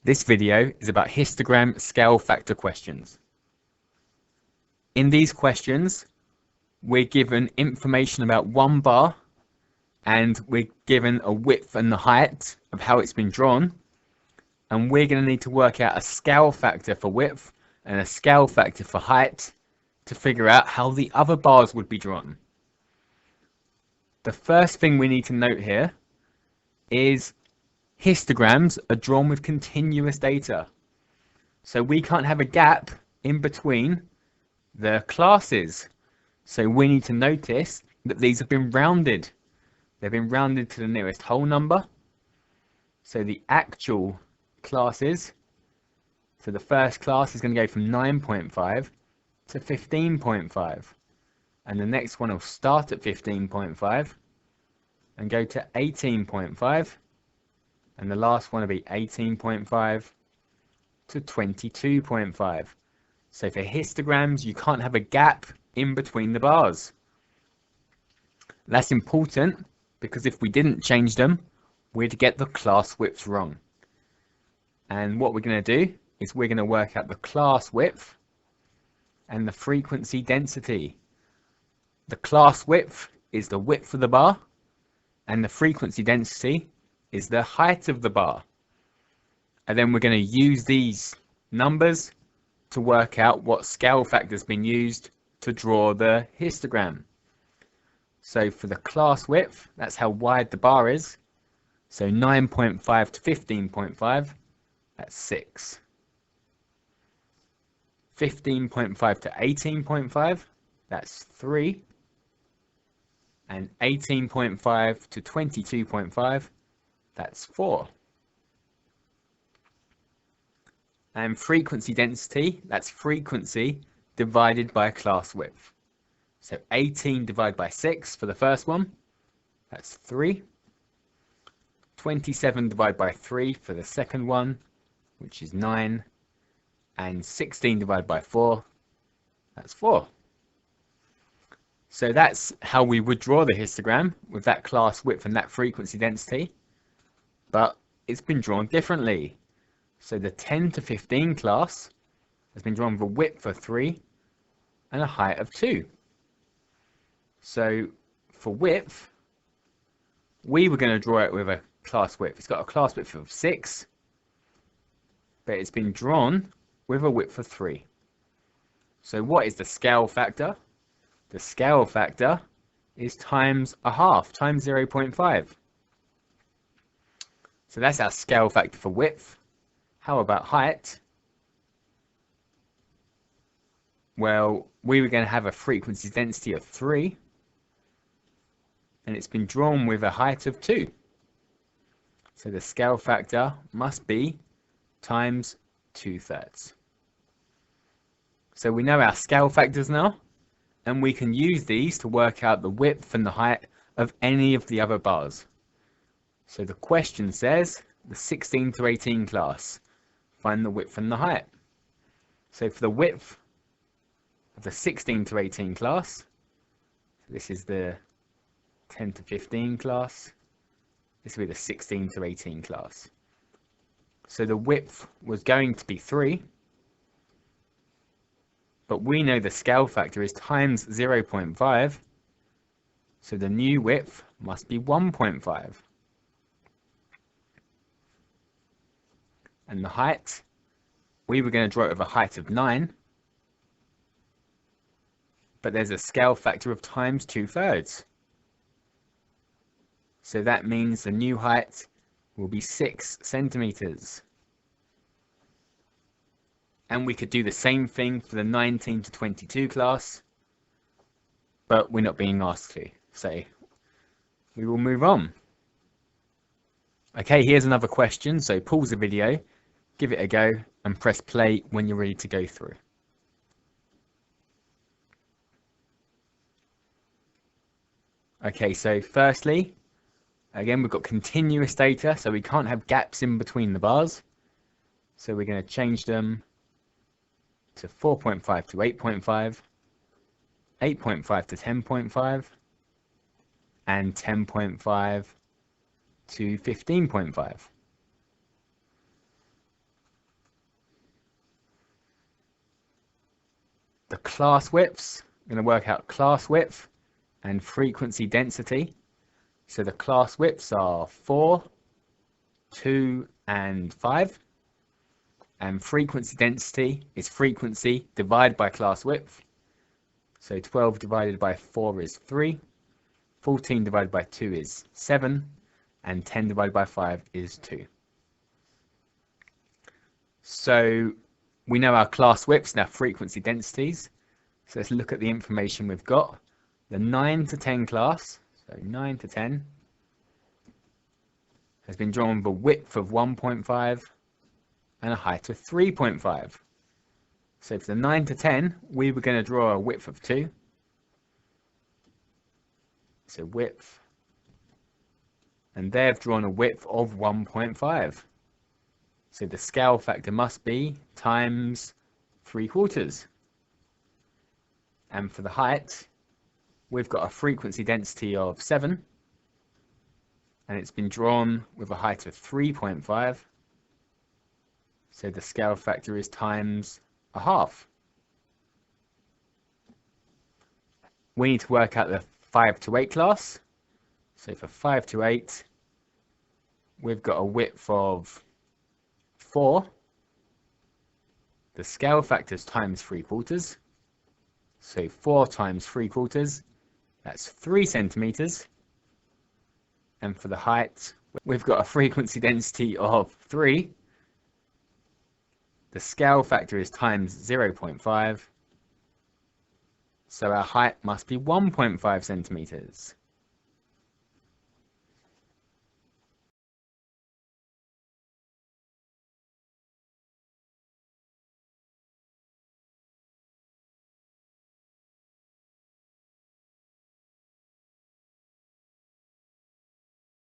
This video is about histogram scale factor questions. In these questions, we're given information about one bar and we're given a width and the height of how it's been drawn. And we're going to need to work out a scale factor for width and a scale factor for height to figure out how the other bars would be drawn. The first thing we need to note here is histograms are drawn with continuous data. So we can't have a gap in between the classes. So we need to notice that these have been rounded. They've been rounded to the nearest whole number. So the actual classes, so the first class is going to go from 9.5 to 15.5. And the next one will start at 15.5 and go to 18.5. And the last one will be 18.5 to 22.5. So for histograms, you can't have a gap in between the bars. That's important because if we didn't change them, we'd get the class widths wrong. And what we're going to do is we're going to work out the class width and the frequency density. The class width is the width of the bar, and the frequency density is the height of the bar. And then we're going to use these numbers to work out what scale factor has been used to draw the histogram. So for the class width, that's how wide the bar is. So 9.5 to 15.5, that's 6. 15.5 to 18.5, that's 3. And 18.5 to 22.5, that's 4. And frequency density, that's frequency divided by class width. So 18 divided by 6 for the first one, that's 3. 27 divided by 3 for the second one, which is 9. And 16 divided by 4, that's 4. So that's how we would draw the histogram with that class width and that frequency density. But it's been drawn differently. So the 10 to 15 class has been drawn with a width of 3 and a height of 2. So for width, we were going to draw it with a class width. It's got a class width of 6, but it's been drawn with a width of 3. So what is the scale factor? The scale factor is times a half, times 0.5. So that's our scale factor for width. How about height? Well, we were going to have a frequency density of 3, and it's been drawn with a height of 2. So the scale factor must be times 2/3. So we know our scale factors now, and we can use these to work out the width and the height of any of the other bars. So the question says, the 16 to 18 class, find the width and the height. So for the width of the 16 to 18 class, this is the 10 to 15 class, this will be the 16 to 18 class. So the width was going to be 3, but we know the scale factor is times 0.5, so the new width must be 1.5. And the height, we were going to draw it with a height of 9, but there's a scale factor of times 2/3. So that means the new height will be 6 centimeters. And we could do the same thing for the 19 to 22 class, but we're not being asked to, so we will move on. Okay, here's another question, so pause the video, give it a go, and press play when you're ready to go through. Okay, so firstly, again, we've got continuous data, so we can't have gaps in between the bars. So we're going to change them to 4.5 to 8.5, 8.5 to 10.5, and 10.5 to 15.5. the class widths. We're going to work out class width and frequency density. So the class widths are 4, 2, and 5. And frequency density is frequency divided by class width. So 12 divided by 4 is 3. 14 divided by 2 is 7. And 10 divided by 5 is 2. So we know our class widths and our frequency densities. So let's look at the information we've got. The 9 to 10 class, so 9 to 10, has been drawn with a width of 1.5 and a height of 3.5. So for the 9 to 10, we were going to draw a width of 2. So width. And they've drawn a width of 1.5. So the scale factor must be times 3/4. And for the height, we've got a frequency density of 7. And it's been drawn with a height of 3.5. So the scale factor is times 1/2. We need to work out the 5 to 8 class. So for 5 to 8, we've got a width of 4. The scale factor is times 3/4. So 4 times 3/4, that's 3 centimeters. And for the height, we've got a frequency density of 3. The scale factor is times 0.5. So our height must be 1.5 centimeters.